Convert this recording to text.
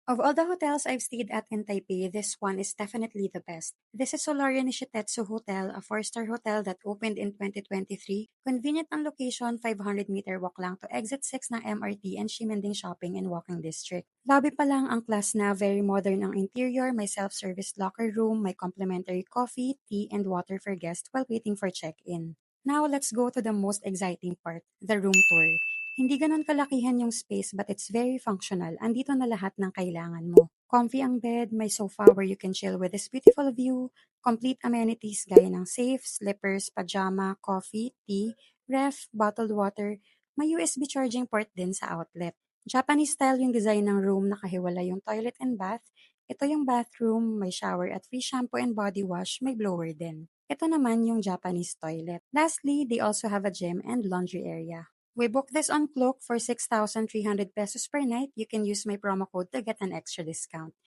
Of all the hotels I've stayed at in Taipei, this one is definitely the best. This is Solaria Nishitetsu Hotel, a four-star hotel that opened in 2023. Convenient ang location, 500-meter walk lang to exit 6 ng MRT and Ximending Shopping and Walking District. Lobby pa lang ang class na, very modern ang interior, may self-service locker room, may complimentary coffee, tea, and water for guests while waiting for check-in. Now let's go to the most exciting part, the room tour. Hindi gano'n kalakihan yung space but it's very functional. Andito na lahat ng kailangan mo. Comfy ang bed, may sofa where you can chill with this beautiful view, complete amenities gaya ng safe, slippers, pajama, coffee, tea, ref, bottled water, may USB charging port din sa outlet. Japanese style yung design ng room, nakahiwala yung toilet and bath. Ito yung bathroom, may shower at free shampoo and body wash, may blower din. Ito naman yung Japanese toilet. Lastly, they also have a gym and laundry area. We booked this on Klook for 6,300 pesos per night. You can use my promo code to get an extra discount.